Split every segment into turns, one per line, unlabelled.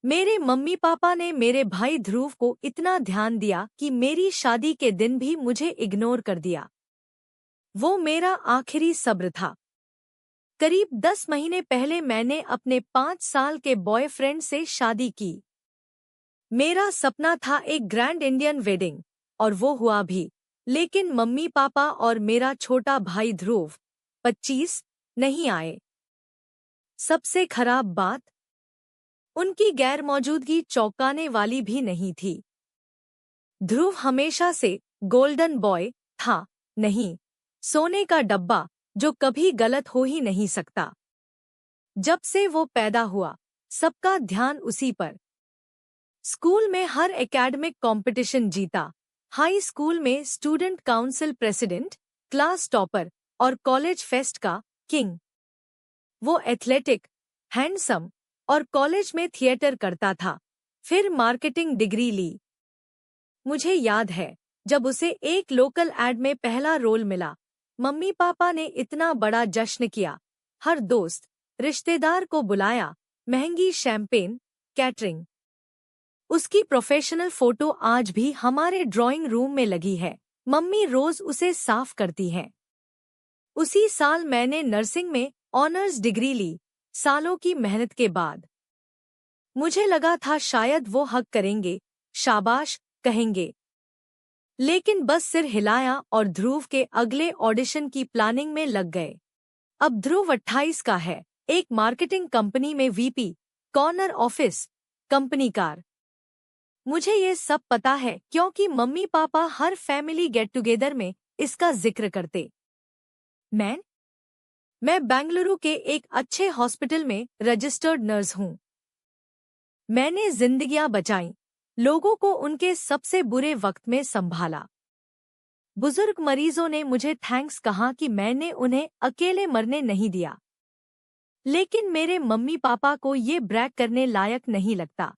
मेरे mummy papa ने मेरे भाई ध्रुव को इतना ध्यान दिया कि मेरी शादी के दिन भी मुझे इग्नोर कर दिया। वो मेरा आखिरी सब्र था। करीब 10 महीने पहले मैंने अपने 5 साल के बॉयफ्रेंड से शादी की। मेरा सपना था एक ग्रैंड इंडियन वेडिंग, और वो हुआ भी। लेकिन मम्मी पापा और मेरा छोटा भाई ध्रुव 25 नहीं आए। सबसे खराब बात, उनकी गैरमौजूदगी चौंकाने वाली भी नहीं थी। ध्रुव हमेशा से गोल्डन बॉय था, नहीं सोने का डब्बा जो कभी गलत हो ही नहीं सकता। जब से वो पैदा हुआ, सबका ध्यान उसी पर। स्कूल में हर एकेडमिक कंपटीशन जीता, हाई स्कूल में student council president, class topper और कॉलेज फेस्ट का किंग। वो एथलेटिक, हैंडसम और कॉलेज में थिएटर करता था, फिर मार्केटिंग डिग्री ली। मुझे याद है जब उसे एक लोकल एड में पहला रोल मिला, मम्मी पापा ने इतना बड़ा जश्न किया। हर दोस्त, रिश्तेदार को बुलाया, महंगी शैंपेन, कैटरिंग। उसकी प्रोफेशनल फोटो आज भी हमारे ड्राइंग रूम में लगी है। मम्मी रोज उसे साफ करती हैं। उसी साल मैंने नर्सिंग में ऑनर्स डिग्री ली, सालों की मेहनत के बाद। मुझे लगा था शायद वो हक करेंगे, शाबाश कहेंगे। लेकिन बस सिर हिलाया और ध्रुव के अगले ऑडिशन की प्लानिंग में लग गए। अब ध्रुव 28 का है, एक मार्केटिंग कंपनी में VP, corner office, company car. मुझे ये सब पता है क्योंकि मम्मी पापा हर फैमिली गेट टुगेदर में इसका जिक्र करते। मैं बेंगलुरु के एक अच्छे हॉस्पिटल में रजिस्टर्ड नर्स हूँ। मैंने जिंदगियां बचाई, लोगों को उनके सबसे बुरे वक्त में संभाला। बुजुर्ग मरीजों ने मुझे थैंक्स कहा कि मैंने उन्हें अकेले मरने नहीं दिया। लेकिन मेरे मम्मी पापा को ये ब्रैग करने लायक नहीं लगता।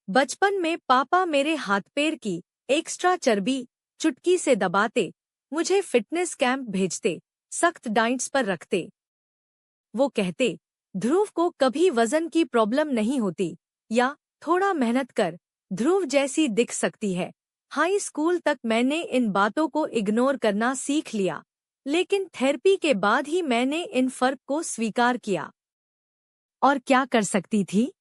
बचपन में पापा मेरे हाथ पैर की एक्स्ट्रा चर्बी चुटकी से दबाते, मुझे फिटनेस कैंप भेजते, सख्त डाइट्स पर रखते। वो कहते, ध्रुव को कभी वजन की प्रॉब्लम नहीं होती, या थोड़ा मेहनत कर, ध्रुव जैसी दिख सकती है। हाई स्कूल तक मैंने इन बातों को इग्नोर करना सीख लिया, लेकिन थेरेपी के बाद ही मैंने इन फर्क को स्वीकार किया। और क्या कर सकती थी?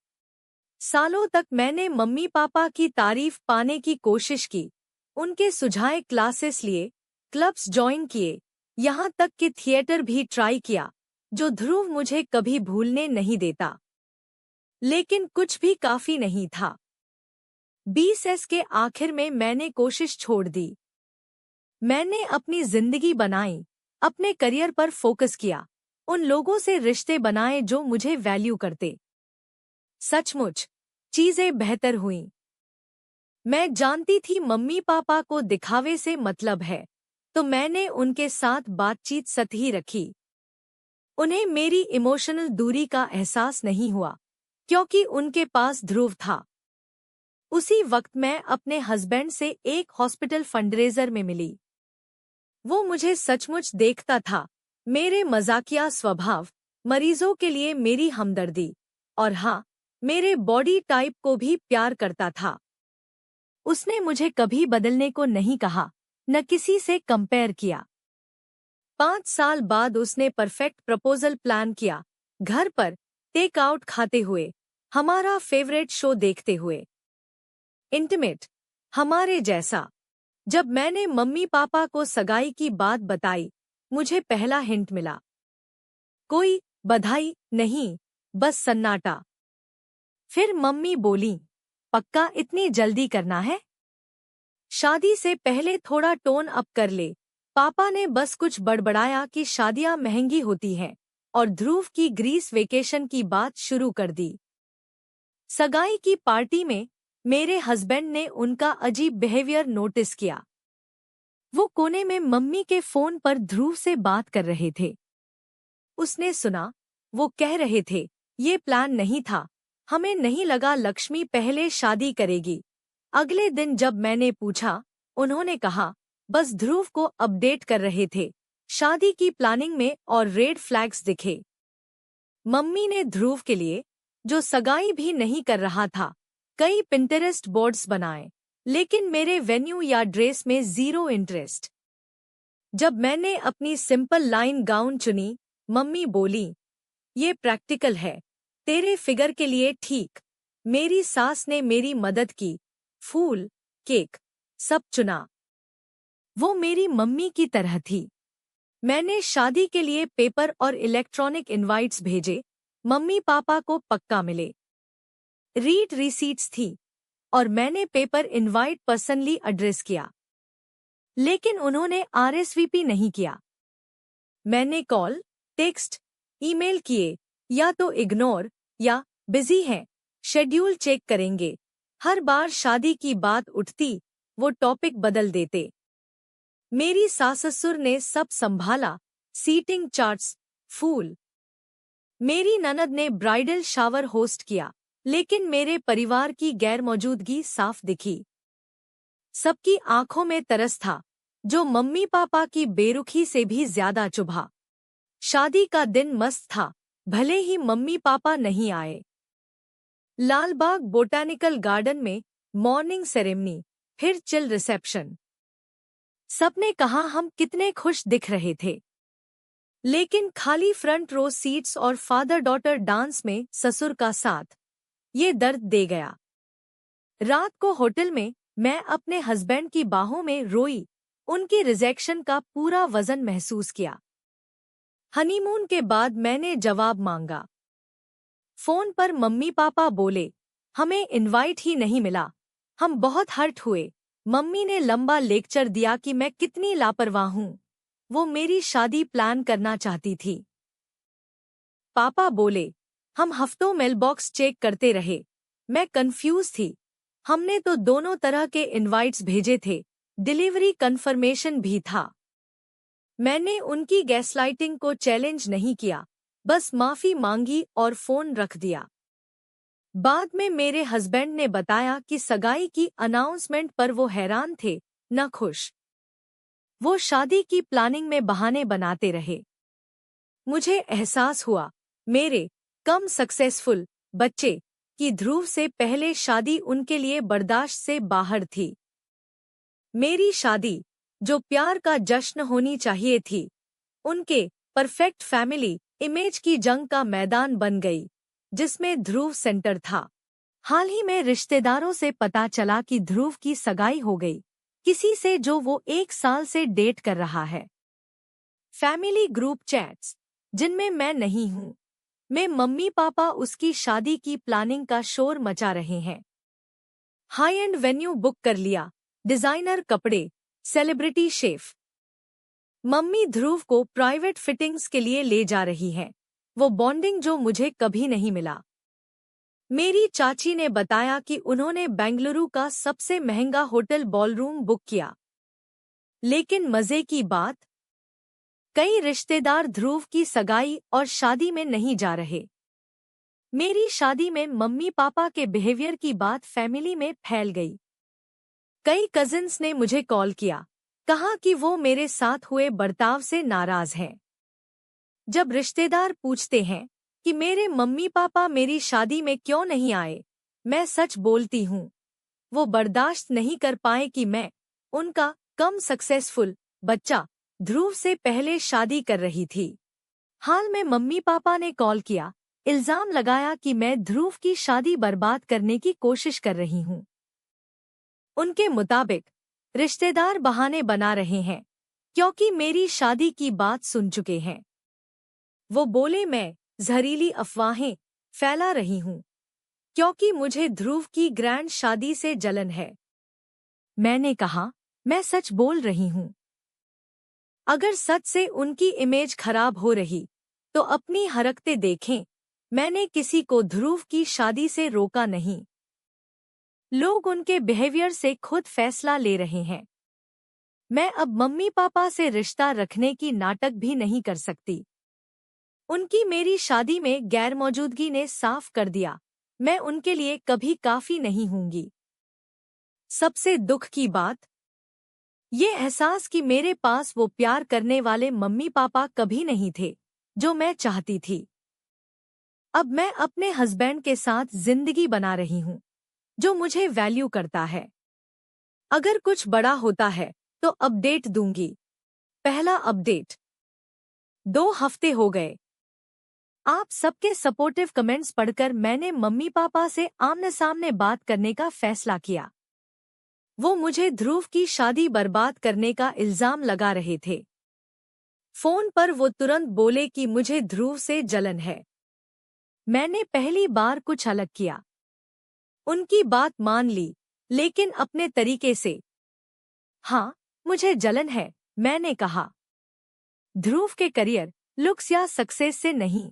सालों तक मैंने मम्मी पापा की तारीफ पाने की कोशिश की, उनके सुझाए क्लासेस लिए, क्लब्स ज्वाइन किए, यहाँ तक कि थिएटर भी ट्राई किया, जो ध्रुव मुझे कभी भूलने नहीं देता। लेकिन कुछ भी काफी नहीं था। 20s के आखिर में मैंने कोशिश छोड़ दी। मैंने अपनी जिंदगी बनाई, अपने करियर पर फोकस किया, उन लोगों से रिश्ते बनाए जो मुझे वैल्यू करते। सचमुच चीजें बेहतर हुईं। मैं जानती थी मम्मी पापा को दिखावे से मतलब है, तो मैंने उनके साथ बातचीत सतही रखी। उन्हें मेरी इमोशनल दूरी का एहसास नहीं हुआ, क्योंकि उनके पास ध्रुव था। उसी वक्त मैं अपने हस्बैंड से एक हॉस्पिटल फंडरेजर में मिली। वो मुझे सचमुच देखता था, मेरे मजाकिया स्वभाव, मरीजों के लिए मेरी हमदर्दी, और हाँ, मेरे बॉडी टाइप को भी प्यार करता था। उसने मुझे कभी बदलने को नहीं कहा, न किसी से कंपेयर किया। 5 साल बाद उसने परफेक्ट प्रपोजल प्लान किया, घर पर टेक आउट खाते हुए, हमारा फेवरेट शो देखते हुए। इंटीमेट, हमारे जैसा। जब मैंने मम्मी पापा को सगाई की बात बताई, मुझे पहला हिंट मिला। कोई बधाई नहीं, बस सन्नाटा। फिर मम्मी बोली, पक्का इतनी जल्दी करना है? शादी से पहले थोड़ा टोन अप कर ले। पापा ने बस कुछ बड़बड़ाया कि शादियां महंगी होती हैं, और ध्रुव की ग्रीस वेकेशन की बात शुरू कर दी। सगाई की पार्टी में मेरे हस्बैंड ने उनका अजीब बिहेवियर नोटिस किया। वो कोने में मम्मी के फोन पर ध्रुव से बात कर रहे थे। उसने सुना, वो कह रहे थे, ये प्लान नहीं था, हमें नहीं लगा लक्ष्मी पहले शादी करेगी। अगले दिन जब मैंने पूछा, उन्होंने कहा, बस ध्रुव को अपडेट कर रहे थे, शादी की प्लानिंग में और रेड फ्लैग्स दिखे। मम्मी ने ध्रुव के लिए जो सगाई भी नहीं कर रहा था। कई पिंटरेस्ट बोर्ड्स बनाए, लेकिन मेरे वेन्यू या ड्रेस में जीरो इंटरेस्ट। जब मैंने अपनी सिंपल लाइन गाउन चुनी, मम्मी बोली, ये प्रैक्टिकल है, तेरे फिगर के लिए ठीक। मेरी सास ने मेरी मदद की, फूल, केक, सब चुना। वो मेरी मम्मी की तरह थी। मैंने शादी के लिए पेपर और इलेक्ट्रॉनिक इनवाइट्स भेजे, मम्मी पापा को पक्का मिले। रीड रिसीट्स थी और मैंने पेपर इनवाइट पर्सनली एड्रेस किया, लेकिन उन्होंने आरएसवीपी नहीं किया। मैंने कॉल, टेक्स्ट, ईमेल किए, या तो इग्नोर या बिजी हैं, शेड्यूल चेक करेंगे। हर बार शादी की बात उठती, वो टॉपिक बदल देते। मेरी सास-ससुर ने सब संभाला, सीटिंग चार्ट्स, फूल। मेरी ननद ने ब्राइडल शावर होस्ट किया, लेकिन मेरे परिवार की गैरमौजूदगी साफ दिखी। सबकी आंखों में तरस था, जो मम्मी पापा की बेरुखी से भी ज्यादा चुभा। शादी का दिन मस्त था, भले ही मम्मी पापा नहीं आए। लालबाग बोटैनिकल गार्डन में मॉर्निंग सेरेमनी, फिर चिल रिसेप्शन। सबने कहा हम कितने खुश दिख रहे थे, लेकिन खाली फ्रंट रो सीट्स और फादर डॉटर डांस में ससुर का साथ, ये दर्द दे गया। रात को होटल में मैं अपने हस्बैंड की बाहों में रोई, उनकी रिजेक्शन का पूरा वजन महसूस किया। हनीमून के बाद मैंने जवाब मांगा। फोन पर मम्मी पापा बोले, हमें इनवाइट ही नहीं मिला। हम बहुत हर्ट हुए। मम्मी ने लंबा लेक्चर दिया कि मैं कितनी लापरवाह हूँ। वो मेरी शादी प्लान करना चाहती थी। पापा बोले, हम हफ्तों मेलबॉक्स चेक करते रहे। मैं कंफ्यूज थी। हमने तो दोनों तरह के इनवाइट्स भेजे थे, डिलीवरी कंफर्मेशन भी था। मैंने उनकी गैसलाइटिंग को चैलेंज नहीं किया, बस माफी मांगी और फोन रख दिया। बाद में मेरे हस्बैंड ने बताया कि सगाई की अनाउंसमेंट पर वो हैरान थे, न खुश। वो शादी की प्लानिंग में बहाने बनाते रहे। मुझे एहसास हुआ, मेरे कम सक्सेसफुल बच्चे की ध्रुव से पहले शादी उनके लिए बर्दाश्त से बाहर थी। मेरी शादी, जो प्यार का जश्न होनी चाहिए थी, उनके परफेक्ट फैमिली इमेज की जंग का मैदान बन गई, जिसमें ध्रुव सेंटर था। हाल ही में रिश्तेदारों से पता चला कि ध्रुव की सगाई हो गई, किसी से जो वो 1 साल से डेट कर रहा है। फैमिली ग्रुप चैट्स, जिनमें मैं नहीं हूँ, में मम्मी पापा उसकी शादी की प्लानिंग का शोर मचा रहे हैं। हाई एंड वेन्यू बुक कर लिया, डिजाइनर कपड़े, सेलिब्रिटी शेफ। मम्मी ध्रुव को प्राइवेट फिटिंग्स के लिए ले जा रही हैं, वो बॉन्डिंग जो मुझे कभी नहीं मिला। मेरी चाची ने बताया कि उन्होंने बेंगलुरु का सबसे महंगा होटल बॉलरूम बुक किया। लेकिन मजे की बात, कई रिश्तेदार ध्रुव की सगाई और शादी में नहीं जा रहे। मेरी शादी में मम्मी पापा के बिहेवियर की बात फैमिली में फैल गई। कई कजिन्स ने मुझे कॉल किया, कहा कि वो मेरे साथ हुए बर्ताव से नाराज हैं। जब रिश्तेदार पूछते हैं कि मेरे मम्मी पापा मेरी शादी में क्यों नहीं आए, मैं सच बोलती हूँ, वो बर्दाश्त नहीं कर पाए कि मैं, उनका कम सक्सेसफुल बच्चा, ध्रुव से पहले शादी कर रही थी। हाल में मम्मी पापा ने कॉल किया, इल्जाम लगाया कि मैं ध्रुव की शादी बर्बाद करने की कोशिश कर रही हूँ। उनके मुताबिक रिश्तेदार बहाने बना रहे हैं, क्योंकि मेरी शादी की बात सुन चुके हैं। वो बोले मैं जहरीली अफवाहें फैला रही हूँ, क्योंकि मुझे ध्रुव की ग्रैंड शादी से जलन है। मैंने कहा, मैं सच बोल रही हूँ। अगर सच से उनकी इमेज खराब हो रही, तो अपनी हरकतें देखें। मैंने किसी को ध्रुव की शादी से रोका नहीं। लोग उनके बिहेवियर से खुद फैसला ले रहे हैं। मैं अब मम्मी पापा से रिश्ता रखने की नाटक भी नहीं कर सकती। उनकी मेरी शादी में गैरमौजूदगी ने साफ कर दिया, मैं उनके लिए कभी काफी नहीं होंगी। सबसे दुख की बात, ये एहसास कि मेरे पास वो प्यार करने वाले मम्मी पापा कभी नहीं थे, जो मैं चाहती थी। अब मैं अपने हस्बैंड के साथ जिंदगी बना रही हूँ, जो मुझे वैल्यू करता है। अगर कुछ बड़ा होता है तो अपडेट दूंगी। पहला अपडेट। 2 हफ्ते हो गए। आप सबके सपोर्टिव कमेंट्स पढ़कर मैंने मम्मी पापा से आमने सामने बात करने का फैसला किया। वो मुझे ध्रुव की शादी बर्बाद करने का इल्जाम लगा रहे थे। फोन पर वो तुरंत बोले कि मुझे ध्रुव से जलन है। मैंने पहली बार कुछ अलग किया। उनकी बात मान ली, लेकिन अपने तरीके से। हाँ, मुझे जलन है, मैंने कहा। ध्रुव के करियर, लुक्स या सक्सेस से नहीं।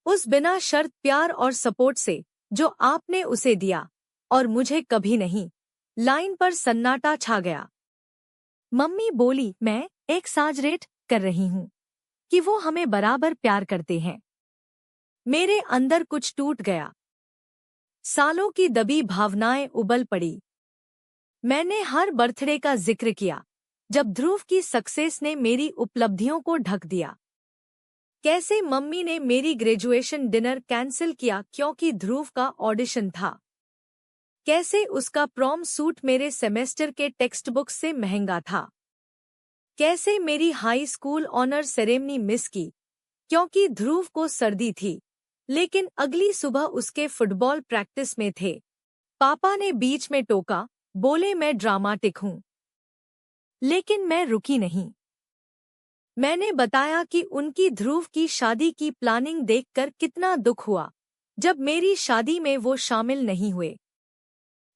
उस बिना शर्त प्यार और सपोर्ट से जो आपने उसे दिया और मुझे कभी नहीं। लाइन पर सन्नाटा छा गया। मम्मी बोली, मैं एक्सैजरेट कर रही हूँ कि वो हमें बराबर प्यार करते हैं। मेरे अंदर कुछ टूट गया। सालों की दबी भावनाएं उबल पड़ी। मैंने हर बर्थडे का जिक्र किया, जब ध्रुव की सक्सेस ने मेरी उपलब्धियों को ढक दिया। कैसे मम्मी ने मेरी ग्रेजुएशन डिनर कैंसिल किया क्योंकि ध्रुव का ऑडिशन था। कैसे उसका प्रॉम सूट मेरे सेमेस्टर के टेक्स्ट बुक से महंगा था। कैसे मेरी high school honour ceremony miss की क्योंकि ध्रुव को सर्दी थी, लेकिन अगली सुबह उसके फुटबॉल प्रैक्टिस में थे। पापा ने बीच में टोका, बोले मैं ड्रामाटिक हूँ। लेकिन मैं रुकी नहीं। मैंने बताया कि उनकी ध्रुव की शादी की प्लानिंग देखकर कितना दुख हुआ, जब मेरी शादी में वो शामिल नहीं हुए।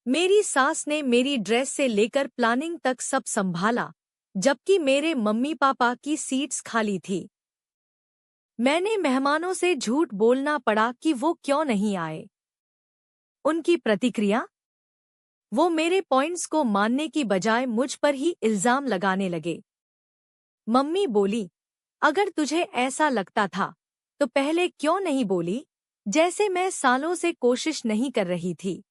मेरी सास ने मेरी ड्रेस से लेकर प्लानिंग तक सब संभाला, जबकि मेरे मम्मी पापा की सीट्स खाली थी। मैंने मेहमानों से झूठ बोलना पड़ा कि वो क्यों नहीं आए। उनकी प्रतिक्रिया? वो मेरे पॉइंट्स को मानने की बजाय मुझ पर ही इल्जाम लगाने लगे। मम्मी बोली, अगर तुझे ऐसा लगता था तो पहले क्यों नहीं बोली, जैसे मैं सालों से कोशिश नहीं कर रही थी।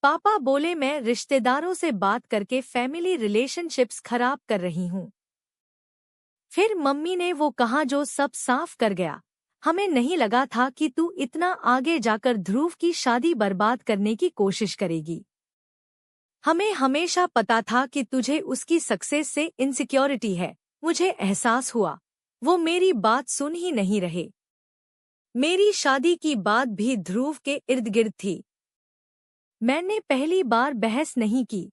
पापा बोले, मैं रिश्तेदारों से बात करके फैमिली रिलेशनशिप्स खराब कर रही हूँ। फिर मम्मी ने वो कहा जो सब साफ कर गया, हमें नहीं लगा था कि तू इतना आगे जाकर ध्रुव की शादी बर्बाद करने की कोशिश करेगी। हमें हमेशा पता था कि तुझे उसकी सक्सेस से इनसिक्योरिटी है। मुझे एहसास हुआ वो मेरी बात सुन ही नहीं रहे। मेरी शादी की बात भी ध्रुव के इर्द गिर्द थी। मैंने पहली बार बहस नहीं की।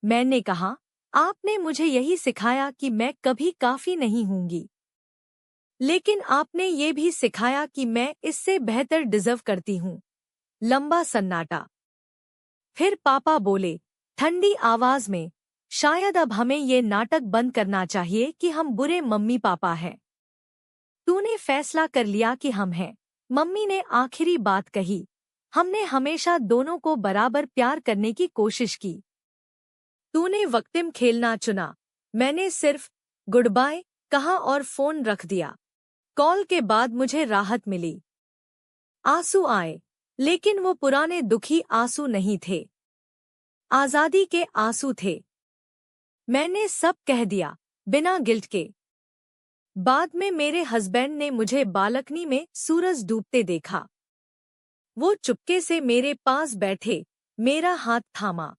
मैंने कहा, आपने मुझे यही सिखाया कि मैं कभी काफी नहीं होंगी, लेकिन आपने ये भी सिखाया कि मैं इससे बेहतर डिजर्व करती हूँ। लंबा सन्नाटा। फिर पापा बोले, ठंडी आवाज में, शायद अब हमें ये नाटक बंद करना चाहिए कि हम बुरे मम्मी पापा हैं। तूने फैसला कर लिया कि हम हैं। मम्मी ने आखिरी बात कही। हमने हमेशा दोनों को बराबर प्यार करने की कोशिश की। तूने विक्टिम खेलना चुना। मैंने सिर्फ गुड बाय कहा और फोन रख दिया। कॉल के बाद मुझे राहत मिली। आंसू आए, लेकिन वो पुराने दुखी आंसू नहीं थे। आजादी के आंसू थे। मैंने सब कह दिया, बिना गिल्ट के। बाद में मेरे हस्बैंड ने मुझे बालकनी में सूरज डूबते देखा। वो चुपके से मेरे पास बैठे, मेरा हाथ थामा।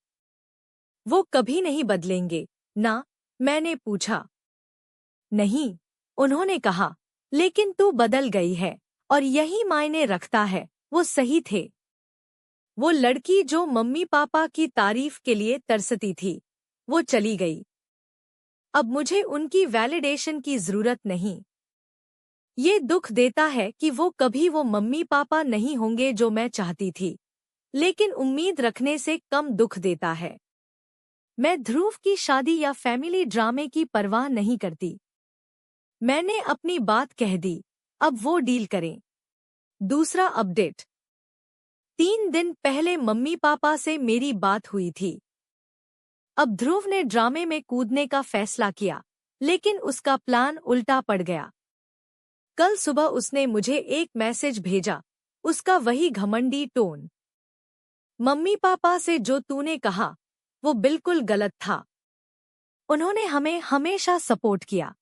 वो कभी नहीं बदलेंगे ना? मैंने पूछा। नहीं, उन्होंने कहा, लेकिन तू बदल गई है और यही मायने रखता है। वो सही थे। वो लड़की जो मम्मी पापा की तारीफ के लिए तरसती थी, वो चली गई। अब मुझे उनकी वैलिडेशन की जरूरत नहीं। ये दुख देता है कि वो मम्मी पापा नहीं होंगे जो मैं चाहती थी, लेकिन उम्मीद रखने से कम दुख देता है। मैं ध्रुव की शादी या फैमिली ड्रामे की परवाह नहीं करती। मैंने अपनी बात कह दी, अब वो डील करें। दूसरा अपडेट। 3 दिन पहले मम्मी पापा से मेरी बात हुई थी। अब ध्रुव ने ड्रामे में कूदने का फैसला किया, लेकिन उसका प्लान उल्टा पड़ गया। कल सुबह उसने मुझे एक मैसेज भेजा, उसका वही घमंडी टोन। मम्मी पापा से जो तूने कहा, वो बिल्कुल गलत था। उन्होंने हमें हमेशा सपोर्ट किया।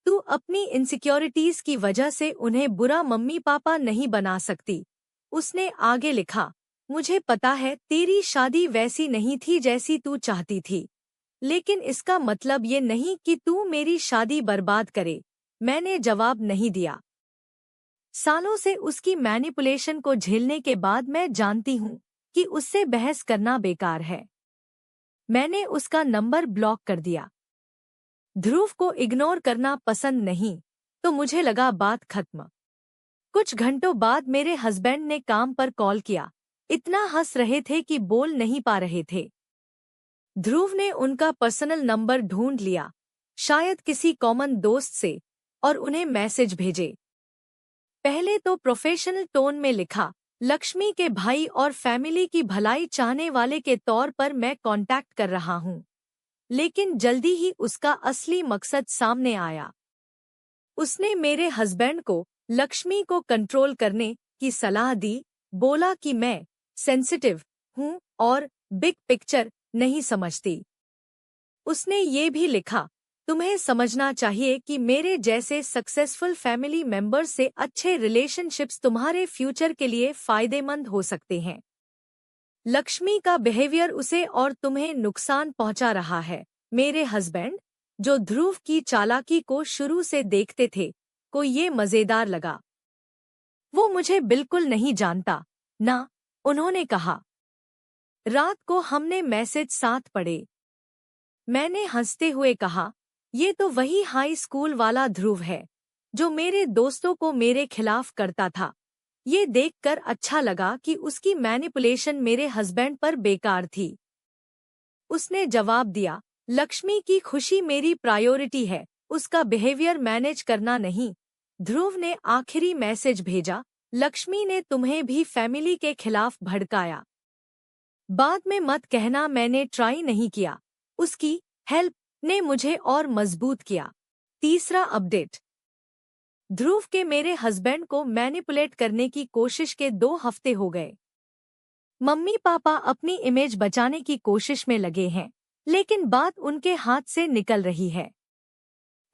तू अपनी इनसिक्योरिटीज की वजह से उन्हें बुरा मम्मी पापा नहीं बना सकती। उसने आगे लिखा, मुझे पता है तेरी शादी वैसी नहीं थी जैसी तू चाहती थी, लेकिन इसका मतलब ये नहीं कि तू मेरी शादी बर्बाद करे। मैंने जवाब नहीं दिया। सालों से उसकी मैनिपुलेशन को झेलने के बाद मैं जानती हूँ कि उससे बहस करना बेकार है। मैंने उसका नंबर ब्लॉक कर दिया। ध्रुव को इग्नोर करना पसंद नहीं, तो मुझे लगा बात खत्म। कुछ घंटों बाद मेरे हस्बैंड ने काम पर कॉल किया। इतना हंस रहे थे कि बोल नहीं पा रहे थे। ध्रुव ने उनका पर्सनल नंबर ढूंढ लिया, शायद किसी कॉमन दोस्त से, और उन्हें मैसेज भेजे। पहले तो प्रोफेशनल टोन में लिखा, लक्ष्मी के भाई और फैमिली की भलाई चाहने वाले के तौर पर मैं कांटेक्ट कर रहा हूं। लेकिन जल्दी ही उसका असली मकसद सामने आया। उसने मेरे हस्बैंड को लक्ष्मी को कंट्रोल करने की सलाह दी, बोला कि मैं सेंसिटिव हूं और बिग पिक्चर नहीं समझती। उसने ये भी लिखा, तुम्हें समझना चाहिए कि मेरे जैसे सक्सेसफुल फैमिली मेंबर्स से अच्छे रिलेशनशिप्स तुम्हारे फ्यूचर के लिए फायदेमंद हो सकते हैं। लक्ष्मी का बिहेवियर उसे और तुम्हें नुकसान पहुंचा रहा है। मेरे हस्बैंड, जो ध्रुव की चालाकी को शुरू से देखते थे, को ये मजेदार लगा। वो मुझे बिल्कुल नहीं जानता ना, उन्होंने कहा। रात को हमने मैसेज साथ पढ़े। मैंने हंसते हुए कहा, ये तो वही हाई स्कूल वाला ध्रुव है जो मेरे दोस्तों को मेरे खिलाफ करता था। ये देखकर अच्छा लगा कि उसकी मैनिपुलेशन मेरे हस्बैंड पर बेकार थी। उसने जवाब दिया, लक्ष्मी की खुशी मेरी प्रायोरिटी है, उसका बिहेवियर मैनेज करना नहीं। ध्रुव ने आखिरी मैसेज भेजा, लक्ष्मी ने तुम्हें भी फैमिली के खिलाफ भड़काया। बाद में मत कहना मैंने ट्राई नहीं किया। उसकी हेल्प ने मुझे और मजबूत किया। तीसरा अपडेट। ध्रुव के मेरे हस्बैंड को मैनिपुलेट करने की कोशिश के 2 हफ्ते हो गए। मम्मी पापा अपनी इमेज बचाने की कोशिश में लगे हैं, लेकिन बात उनके हाथ से निकल रही है।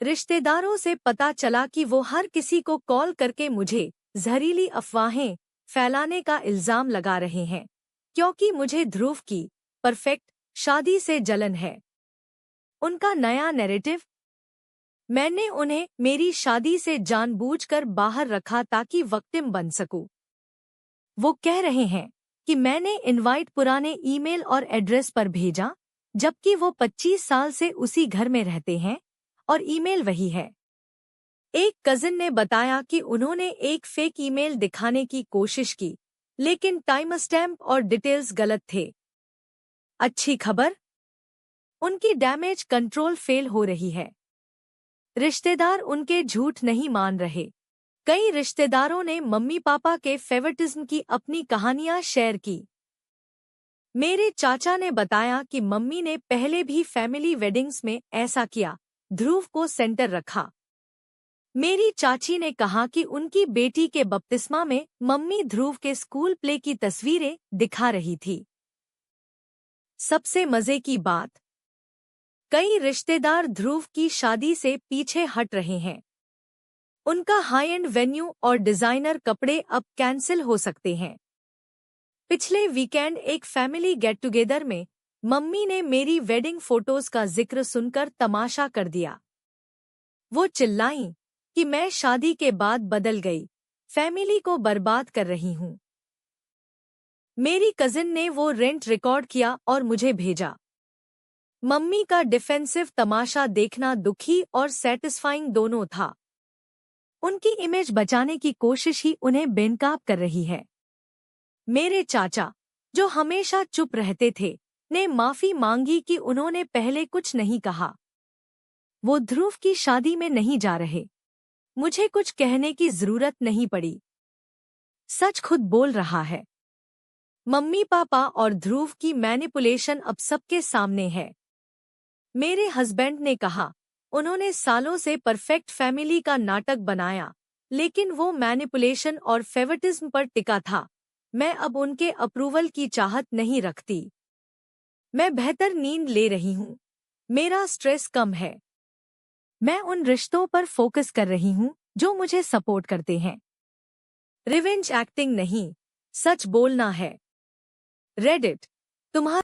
रिश्तेदारों से पता चला कि वो हर किसी को कॉल करके मुझे जहरीली अफवाहें फैलाने का इल्जाम लगा रहे हैं, क्योंकि मुझे ध्रुव की परफेक्ट शादी से जलन है। उनका नया नैरेटिव, मैंने उन्हें मेरी शादी से जानबूझकर बाहर रखा ताकि विक्टिम बन सकूं। वो कह रहे हैं कि मैंने इनवाइट पुराने ईमेल और एड्रेस पर भेजा, जबकि वो 25 साल से उसी घर में रहते हैं और ईमेल वही है। एक कजिन ने बताया कि उन्होंने एक फेक ईमेल दिखाने की कोशिश की, लेकिन टाइमस्टैम्प और डिटेल्स गलत थे। अच्छी खबर, उनकी डैमेज कंट्रोल फेल हो रही है। रिश्तेदार उनके झूठ नहीं मान रहे। कई रिश्तेदारों ने मम्मी पापा के फेवरटिज्म की अपनी कहानियां शेयर की। मेरे चाचा ने बताया कि मम्मी ने पहले भी फैमिली वेडिंग्स में ऐसा किया, ध्रुव को सेंटर रखा। मेरी चाची ने कहा कि उनकी बेटी के बपतिस्मा में मम्मी ध्रुव के स्कूल प्ले की तस्वीरें दिखा रही थी। सबसे मजे की बात, कई रिश्तेदार ध्रुव की शादी से पीछे हट रहे हैं। उनका हाई एंड वेन्यू और डिजाइनर कपड़े अब कैंसिल हो सकते हैं। पिछले वीकेंड एक फैमिली गेट टुगेदर में मम्मी ने मेरी वेडिंग फोटोज का जिक्र सुनकर तमाशा कर दिया। वो चिल्लाईं कि मैं शादी के बाद बदल गई, फैमिली को बर्बाद कर रही हूँ। मेरी कजिन ने वो रेंट रिकॉर्ड किया और मुझे भेजा। मम्मी का डिफेंसिव तमाशा देखना दुखी और सैटिस्फाइंग दोनों था। उनकी इमेज बचाने की कोशिश ही उन्हें बेनकाब कर रही है। मेरे चाचा, जो हमेशा चुप रहते थे, ने माफी मांगी कि उन्होंने पहले कुछ नहीं कहा। वो ध्रुव की शादी में नहीं जा रहे। मुझे कुछ कहने की जरूरत नहीं पड़ी। सच खुद बोल रहा है। मम्मी पापा और ध्रुव की मैनिपुलेशन अब सबके सामने है। मेरे हस्बैंड ने कहा, उन्होंने सालों से परफेक्ट फैमिली का नाटक बनाया, लेकिन वो मैनिपुलेशन और फेवरटिज्म पर टिका था। मैं अब उनके अप्रूवल की चाहत नहीं रखती। मैं बेहतर नींद ले रही हूँ। मेरा स्ट्रेस कम है। मैं उन रिश्तों पर फोकस कर रही हूँ जो मुझे सपोर्ट करते हैं। रिवेंज एक्टिंग नहीं, सच बोलना है। रेडिट, तुम्हारा